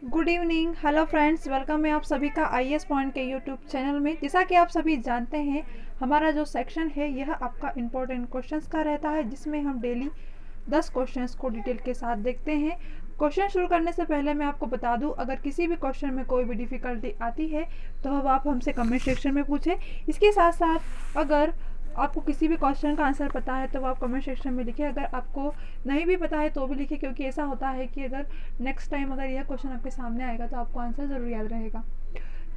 Good evening, hello friends, welcome है आप सभी का आईएएस पॉइंट के यूट्यूब चैनल में। जैसा कि आप सभी जानते हैं, हमारा जो सेक्शन है यह आपका इम्पोर्टेंट क्वेश्चंस का रहता है, जिसमें हम डेली 10 क्वेश्चंस को डिटेल के साथ देखते हैं। क्वेश्चन शुरू करने से पहले मैं आपको बता दूं, अगर किसी भी क्वेश्चन में कोई भी डिफ़िकल्टी आती है तो अब आप हमसे कमेंट सेक्शन में पूछें। इसके साथ साथ अगर आपको किसी भी क्वेश्चन का आंसर पता है तो वो आप कमेंट सेक्शन में लिखें। अगर आपको नहीं भी पता है तो भी लिखें, क्योंकि ऐसा होता है कि अगर नेक्स्ट टाइम अगर यह क्वेश्चन आपके सामने आएगा तो आपको आंसर ज़रूर याद रहेगा।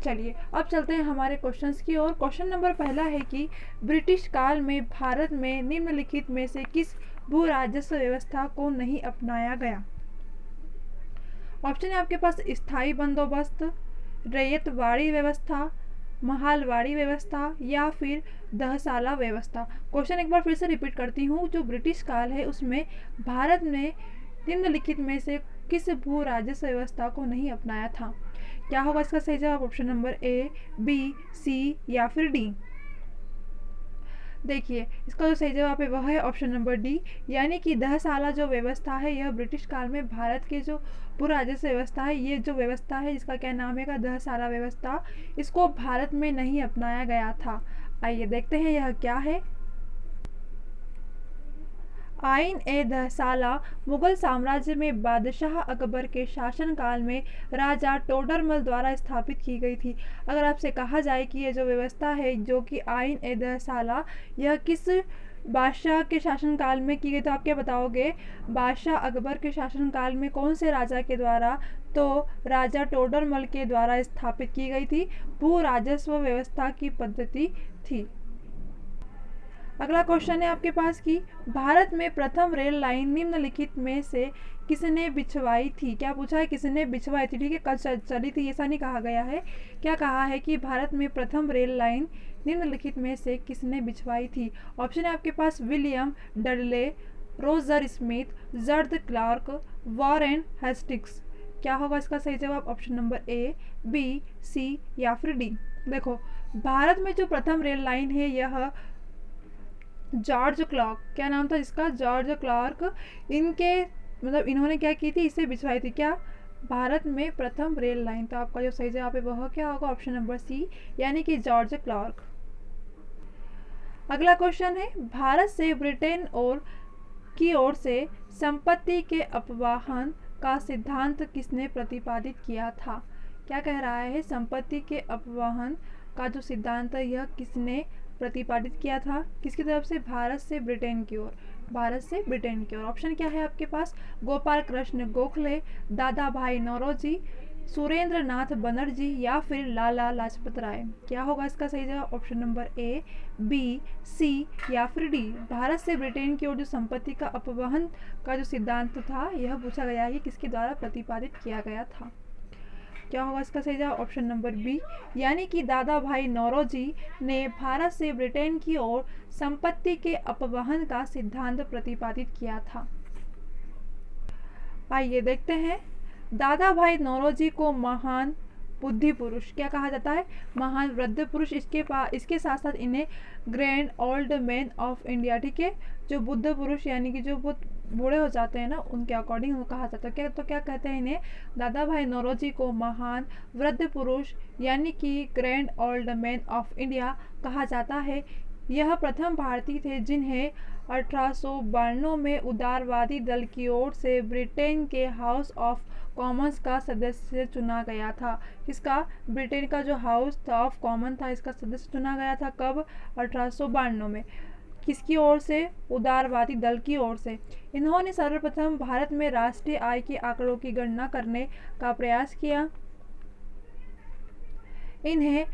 चलिए अब चलते हैं हमारे क्वेश्चंस की ओर। क्वेश्चन नंबर पहला है कि ब्रिटिश काल में भारत में निम्नलिखित में से किस भू राजस्व व्यवस्था को नहीं अपनाया गया। ऑप्शन है आपके पास स्थायी बंदोबस्त, रैयतवाड़ी व्यवस्था, महालवाड़ी व्यवस्था या फिर दहसाला व्यवस्था। क्वेश्चन एक बार फिर से रिपीट करती हूँ। जो ब्रिटिश काल है उसमें भारत ने निम्नलिखित में से किस भू राजस्व व्यवस्था को नहीं अपनाया था। क्या होगा इसका सही जवाब? Option number A, B, C या फिर डी। देखिए, इसका जो सही जवाब है वह है ऑप्शन नंबर डी, यानी कि दहसाला जो व्यवस्था है यह ब्रिटिश काल में भारत के जो भू राजस्व व्यवस्था है, ये जो व्यवस्था है जिसका क्या नाम है दहसाला व्यवस्था, इसको भारत में नहीं अपनाया गया था। आइए देखते हैं यह क्या है। आइन ए दहसाला मुगल साम्राज्य में बादशाह अकबर के शासनकाल में राजा टोडरमल द्वारा स्थापित की गई थी। अगर आपसे कहा जाए कि ये जो व्यवस्था है जो कि आइन ए दहसाला, यह किस बादशाह के शासनकाल में की गई, तो आप क्या बताओगे? बादशाह अकबर के शासनकाल में कौन से राजा के द्वारा? तो राजा टोडरमल के द्वारा स्थापित की गई थी। भू राजस्व व्यवस्था की पद्धति थी। अगला क्वेश्चन है आपके पास कि भारत में प्रथम रेल लाइन निम्नलिखित में से किसने बिछवाई थी। क्या पूछा है? किसने बिछवाई थी। ठीक है, कल चली थी ऐसा नहीं कहा गया है। क्या कहा है कि भारत में प्रथम रेल लाइन निम्नलिखित में से किसने बिछवाई थी। ऑप्शन है आपके पास विलियम डडले, रोजर स्मिथ, जर्द क्लार्क, वॉरेन हेस्टिंग्स। क्या होगा इसका सही जवाब? Option number A, B, C या फिर डी। देखो, भारत में जो प्रथम रेल लाइन है यह जॉर्ज क्लार्क, क्या नाम था इसका? George Clarke. इनके इन्होंने क्या की थी? इसे बिछवाई थी। क्या? भारत में प्रथम रेल लाइन। तो आपका जो सही जवाब है वह क्या होगा? ऑप्शन नंबर सी, यानी कि जॉर्ज क्लार्क। अगला क्वेश्चन है, भारत से ब्रिटेन की ओर से संपत्ति के अपवाहन का सिद्धांत किसने प्रतिपादित किया था। क्या कह रहा है? संपत्ति के अपवाहन का जो सिद्धांत है यह किसने प्रतिपादित किया था? किसकी तरफ से? भारत से ब्रिटेन की ओर। भारत से ब्रिटेन की ओर। ऑप्शन क्या है आपके पास? गोपाल कृष्ण गोखले, दादा भाई नौरोजी, सुरेंद्र नाथ बनर्जी या फिर लाला लाजपत राय। क्या होगा इसका सही जवाब? Option number A, B, C या फिर डी। भारत से ब्रिटेन की ओर जो संपत्ति का अपवहन का जो सिद्धांत था यह पूछा गया है कि किसके द्वारा प्रतिपादित किया गया था। क्या होगा इसका सही जवाब? ऑप्शन नंबर बी, यानी कि दादा भाई नौरोजी ने भारत से ब्रिटेन की ओर संपत्ति के अपवहन का सिद्धांत प्रतिपादित किया था। आइए देखते हैं। दादा भाई नौरोजी को महान बुद्धि पुरुष क्या कहा जाता है? महान वृद्ध पुरुष। इसके साथ साथ इन्हें grand old man of India, ठीक है, जो बुद्ध पुरुष यानी कि जो बहुत बूढ़े हो जाते हैं ना, उनके अकॉर्डिंग वो कहा जाता है। क्या तो क्या कहते हैं इन्हें? दादा भाई नौरोजी को महान वृद्ध पुरुष यानी कि grand old man of India कहा जाता है। यह प्रथम भारतीय थे जिन्हें 1892 में उदारवादी दल की ओर से ब्रिटेन के हाउस ऑफ कॉमन्स का सदस्य चुना गया था। किसका? ब्रिटेन का जो हाउस ऑफ कॉमन था इसका सदस्य चुना गया था। कब? 1892 में। किसकी ओर से? उदारवादी दल की ओर से। इन्होंने सर्वप्रथम भारत में राष्ट्रीय आय के आंकड़ों की गणना करने का प्रयास किया। इन्हें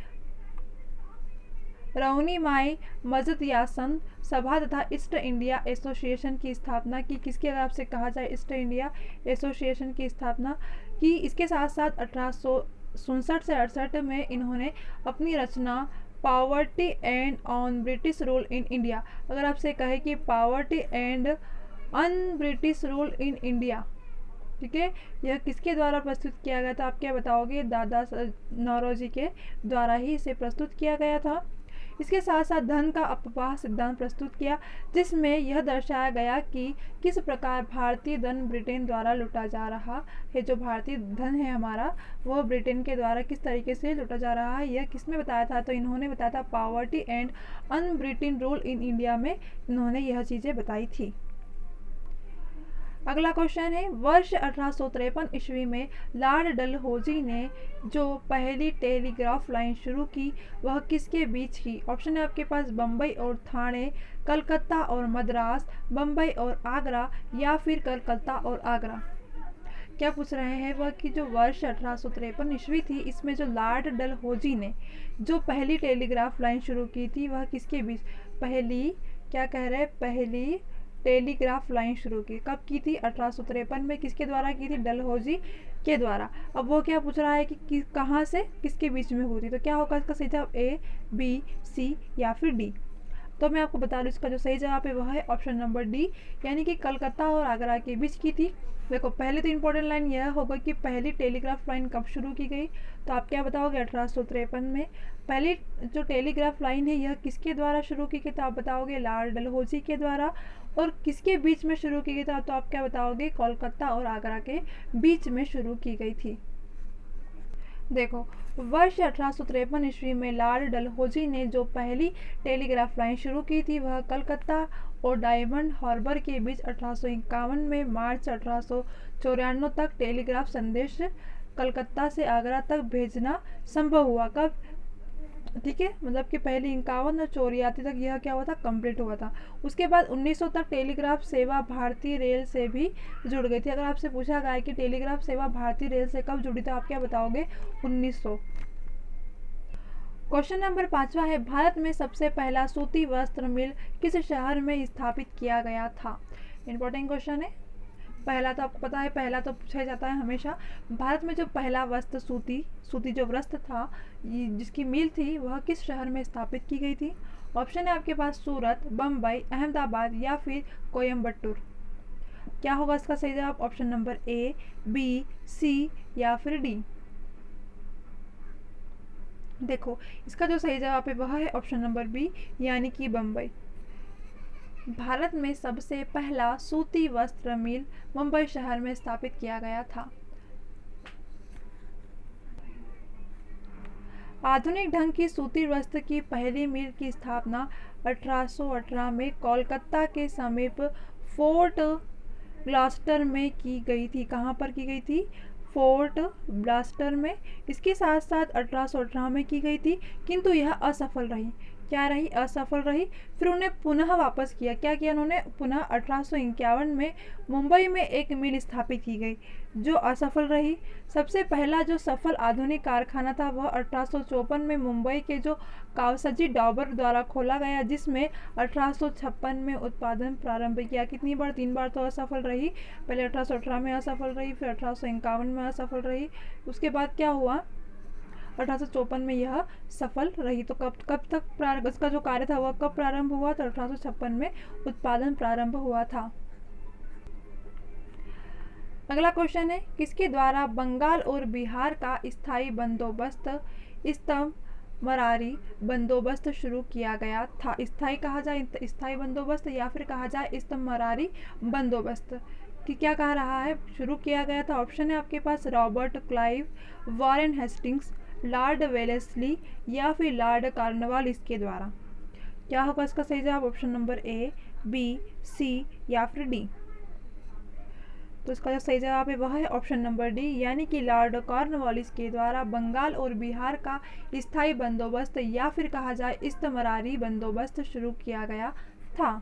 रौनी माई मजद यासन सभा तथा ईस्ट इंडिया एसोसिएशन की स्थापना की। किसकी? अगर आपसे कहा जाए ईस्ट इंडिया एसोसिएशन की स्थापना की। इसके साथ साथ 1867 से 68 में इन्होंने अपनी रचना poverty and on British rule in India. अगर आपसे कहे कि poverty and un British rule in India, ठीक है, यह किसके द्वारा प्रस्तुत किया गया था? आप क्या बताओगे? दादा नौरोजी के द्वारा ही इसे प्रस्तुत किया गया था। इसके साथ साथ धन का अपवाह सिद्धांत प्रस्तुत किया, जिसमें यह दर्शाया गया कि किस प्रकार भारतीय धन ब्रिटेन द्वारा लूटा जा रहा है। जो भारतीय धन है हमारा, वह ब्रिटेन के द्वारा किस तरीके से लूटा जा रहा है, यह किसने बताया था? तो इन्होंने बताया था poverty and un Britain rule in India में इन्होंने यह चीज़ें बताई थी। अगला क्वेश्चन है, वर्ष 1853 ईस्वी में लॉर्ड डलहौजी ने जो पहली टेलीग्राफ लाइन शुरू की वह किसके बीच की? ऑप्शन है आपके पास बम्बई और ठाणे, कलकत्ता और मद्रास, बम्बई और आगरा, या फिर कलकत्ता और आगरा। क्या पूछ रहे हैं वह कि जो वर्ष 1853 ईस्वी थी, इसमें जो लॉर्ड डलहौजी ने जो पहली टेलीग्राफ लाइन शुरू की थी वह किसके बीच? पहली, क्या कह रहे हैं, पहली टेलीग्राफ लाइन शुरू की कब की थी? 1853 में। किसके द्वारा की थी? डलहौजी के द्वारा। अब वो क्या पूछ रहा है कि कहाँ से किसके बीच में हुई थी? तो क्या होगा इसका सही जवाब? ए, बी, सी या फिर डी। तो मैं आपको बता दूं इसका जो सही जवाब है वह है ऑप्शन नंबर डी, यानी कि कलकत्ता और आगरा के बीच की थी। देखो, पहले तो इंपॉर्टेंट लाइन यह होगा कि पहली टेलीग्राफ लाइन कब शुरू की गई, तो आप क्या बताओगे? 1853 में। पहली जो टेलीग्राफ लाइन है यह किसके द्वारा शुरू की गई, तो आप बताओगे लॉर्ड डलहौजी के द्वारा। और किसके बीच में शुरू की गई था, तो आप क्या बताओगे? कोलकाता और आगरा के बीच में शुरू की गई थी। देखो, वर्ष 1853 ईस्वी में लॉर्ड डलहौजी ने जो पहली टेलीग्राफ लाइन शुरू की थी वह कलकत्ता और डायमंड हार्बर के बीच 1851 में मार्च 1894 तक टेलीग्राफ संदेश कलकत्ता से आगरा तक भेजना संभव हुआ। कब? ठीक है, मतलब कि पहले 51 और 84 तक यह क्या हुआ था? कंप्लीट हुआ था। उसके बाद 1900 तक टेलीग्राफ सेवा भारतीय रेल से भी जुड़ गई थी। अगर आपसे पूछा गया कि टेलीग्राफ सेवा भारतीय रेल से कब जुड़ी, तो आप क्या बताओगे? 1900। क्वेश्चन नंबर 5वां है, भारत में सबसे पहला सूती वस्त्र मिल किस शहर में स्थापित किया गया था? इंपॉर्टेंट क्वेश्चन है। पहला तो आपको पता है, पहला तो पूछा जाता है हमेशा। भारत में जो पहला वस्त्र सूती जो वस्त्र था जिसकी मिल थी वह किस शहर में स्थापित की गई थी? ऑप्शन है आपके पास सूरत, बम्बई, अहमदाबाद या फिर कोयम्बटूर। क्या होगा इसका सही जवाब? Option number A, B, C या फिर डी। देखो, इसका जो सही जवाब है वह है ऑप्शन नंबर बी, यानी कि बम्बई। भारत में सबसे पहला सूती वस्त्र मिल मुंबई शहर में स्थापित किया गया था। आधुनिक ढंग की सूती वस्त्र की पहली मिल की स्थापना 1818 में कोलकाता के समीप फोर्ट ग्लॉस्टर में की गई थी। कहाँ पर की गई थी? फोर्ट ग्लॉस्टर में। इसके साथ साथ 1818 में की गई थी, किंतु यह असफल रही। क्या रही? असफल रही। फिर उन्हें पुनः वापस किया। क्या किया उन्होंने? पुनः 1851 में मुंबई में एक मिल स्थापित की गई जो असफल रही। सबसे पहला जो सफल आधुनिक कारखाना था वह 1854 में मुंबई के जो कावसजी डॉबर द्वारा खोला गया, जिसमें 1856 में उत्पादन प्रारंभ किया। कितनी बार? 3 बार तो असफल रही। पहले 1818 में असफल रही, फिर 1851 में असफल रही, उसके बाद क्या हुआ? 1854 में यह सफल रही। तो कब तक इसका जो कार्य था वह कब प्रारंभ हुआ? तो 1856 में उत्पादन प्रारंभ हुआ था। अगला क्वेश्चन है, किसके द्वारा बंगाल और बिहार का स्थायी बंदोबस्त इस्तमरारी बंदोबस्त शुरू किया गया था? स्थायी कहा जाए स्थायी बंदोबस्त या फिर कहा जाए इस्तमरारी बंदोबस्त, कि क्या कह रहा है शुरू किया गया था? ऑप्शन है आपके पास Robert Clive, Warren Hastings, Lord Wellesley या फिर लॉर्ड कॉर्नवालिस के द्वारा। क्या होगा इसका सही जवाब? Option number A, B, C या फिर डी। तो इसका जो सही जवाब है वह है ऑप्शन नंबर डी, यानी कि लॉर्ड कॉर्नवालिस के द्वारा बंगाल और बिहार का स्थायी बंदोबस्त या फिर कहा जाए इस्तमरारी बंदोबस्त शुरू किया गया था।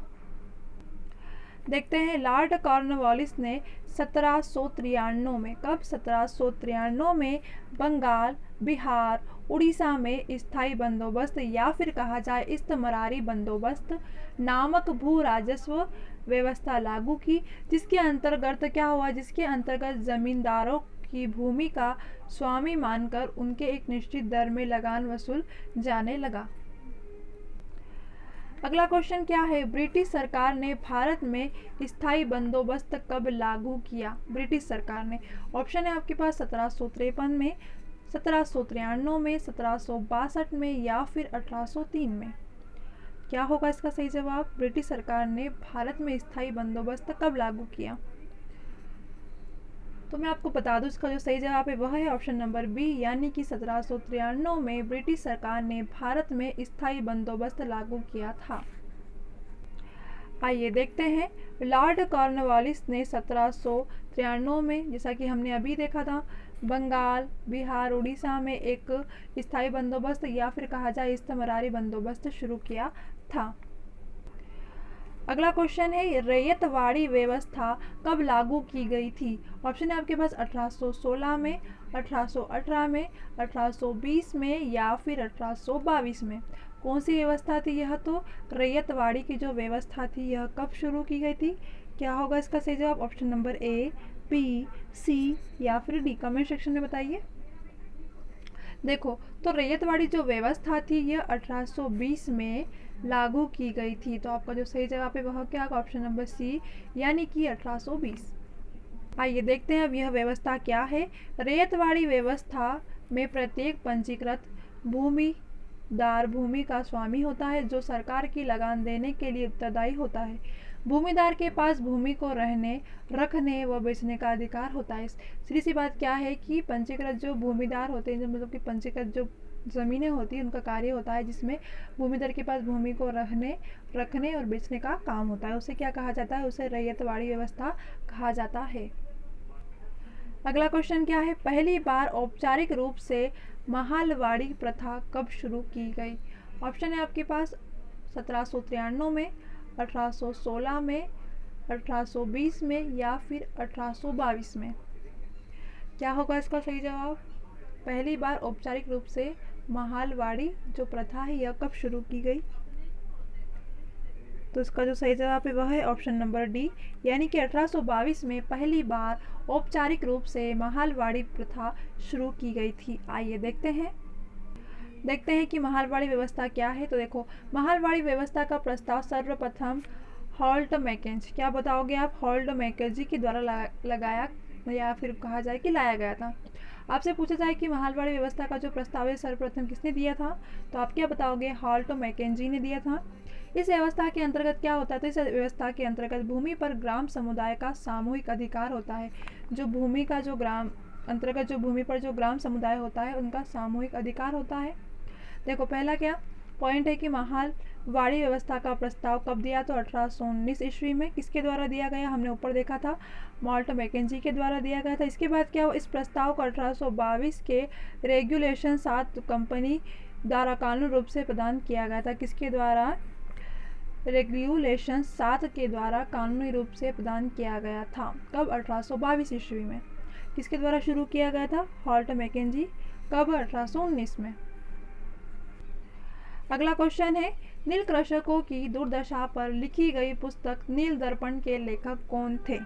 देखते हैं, लॉर्ड कॉर्नवालिस ने 1793 में, कब? 1793 में बंगाल, बिहार, उड़ीसा में स्थायी बंदोबस्त या फिर कहा जाए इस्तमरारी बंदोबस्त नामक भू राजस्व व्यवस्था लागू की, जिसके अंतर्गत क्या हुआ? जिसके अंतर्गत जमींदारों की भूमि का स्वामी मानकर उनके एक निश्चित दर में लगान वसूल जाने लगा। अगला क्वेश्चन क्या है, ब्रिटिश सरकार ने भारत में स्थायी बंदोबस्त कब लागू किया? ब्रिटिश सरकार ने। ऑप्शन है आपके पास 1753 में, 1793 में, 1762 में या फिर 1803 में। क्या होगा इसका सही जवाब? ब्रिटिश सरकार ने भारत में स्थायी बंदोबस्त कब लागू किया? तो मैं आपको बता दूं, इसका जो सही जवाब है वह है ऑप्शन नंबर बी, यानी कि 1793 में ब्रिटिश सरकार ने भारत में स्थायी बंदोबस्त लागू किया था। आइए देखते हैं, लॉर्ड कॉर्नवालिस ने 1793 में, जैसा कि हमने अभी देखा था, बंगाल, बिहार, उड़ीसा में एक स्थायी बंदोबस्त या फिर कहा जाए इस्तमरारी बंदोबस्त शुरू किया था। अगला क्वेश्चन है, रैयतवाड़ी व्यवस्था कब लागू की गई थी? ऑप्शन है आपके पास 1816 में, 1818 में, 1820 में या फिर 1822 में। कौन सी व्यवस्था थी यह? तो रैयतवाड़ी की जो व्यवस्था थी यह कब शुरू की गई थी? क्या होगा इसका सही जवाब? Option number A, B, C या फिर डी? कमेंट सेक्शन में बताइए। देखो, तो रैयतवाड़ी जो व्यवस्था थी यह 1820 में लागू की गई थी। तो आपका जो सही जवाब है वह क्या होगा? ऑप्शन नंबर सी, यानी कि 1820। आइए देखते हैं अब यह व्यवस्था क्या है। रैयतवाड़ी व्यवस्था में प्रत्येक पंजीकृत भूमिदार भूमि का स्वामी होता है, जो सरकार की लगान देने के लिए उत्तरदायी होता है। भूमिदार के पास भूमि को रहने, रखने व बेचने का अधिकार होता है। सीधी सी बात क्या है कि पंजीकृत जो भूमिदार होते हैं, मतलब कि पंजीकृत जो ज़मीनें होती हैं, उनका कार्य होता है जिसमें भूमिदार के पास भूमि को रहने, रखने और बेचने का काम होता है। उसे क्या कहा जाता है? उसे रैयतवाड़ी व्यवस्था कहा जाता है। अगला क्वेश्चन क्या है, पहली बार औपचारिक रूप से महालवाड़ी प्रथा कब शुरू की गई? ऑप्शन है आपके पास 1793 में, 1816 में, 1820 में या फिर 1822 में। क्या होगा इसका सही जवाब? पहली बार औपचारिक रूप से महालवाड़ी जो प्रथा है यह कब शुरू की गई? तो इसका जो सही जवाब है वह है ऑप्शन नंबर डी, यानी कि 1822 में पहली बार औपचारिक रूप से महालवाड़ी प्रथा शुरू की गई थी। आइए देखते हैं कि महालवाड़ी व्यवस्था क्या है। तो देखो, महालवाड़ी व्यवस्था का प्रस्ताव सर्वप्रथम हॉल्ट मैकेंजी, क्या बताओगे आप? हॉल्ट मैकेंजी के द्वारा लगाया या फिर कहा जाए कि लाया गया था। आपसे पूछा जाए कि महालवाड़ी व्यवस्था का जो प्रस्ताव है सर्वप्रथम किसने दिया था, तो आप क्या बताओगे? हॉल्ट मैकेंजी ने दिया था। इस व्यवस्था के अंतर्गत क्या होता है? तो इस व्यवस्था के अंतर्गत भूमि पर ग्राम समुदाय का सामूहिक अधिकार होता है। जो भूमि का जो ग्राम अंतर्गत जो भूमि पर जो ग्राम समुदाय होता है उनका सामूहिक अधिकार होता है। देखो, पहला क्या पॉइंट है कि महालवाड़ी व्यवस्था का प्रस्ताव कब दिया? तो 1819 ईस्वी में। किसके द्वारा दिया गया? हमने ऊपर देखा था, हॉल्ट मैकेंजी के द्वारा दिया गया था। इसके बाद क्या हो, इस प्रस्ताव को 1822 के रेगुलेशन 7 कंपनी द्वारा कानूनी रूप से प्रदान किया गया था। किसके द्वारा? रेगुलेशन 7 के द्वारा कानूनी रूप से प्रदान किया गया था। कब? 1822 ईस्वी में। किसके द्वारा शुरू किया गया था? Holt Mackenzie. कब? 1819 में। अगला क्वेश्चन है, नील कृषकों की दुर्दशा पर लिखी गई पुस्तक नील दर्पण के लेखक कौन थे?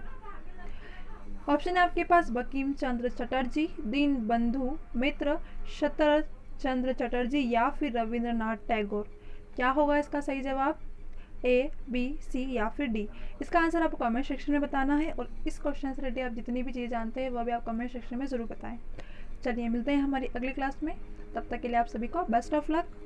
ऑप्शन है आपके पास बंकिम चंद्र चटर्जी, दीन बंधु मित्र, शरत चंद्र चटर्जी या फिर रविंद्रनाथ टैगोर। क्या होगा इसका सही जवाब? ए, बी, सी या फिर डी? इसका आंसर आपको कमेंट सेक्शन में बताना है और इस क्वेश्चन से रिलेटेड आप जितनी भी चीज़ जानते हैं वह भी आप कमेंट सेक्शन में ज़रूर बताएं। चलिए मिलते हैं हमारी अगली क्लास में, तब तक के लिए आप सभी को बेस्ट ऑफ लक।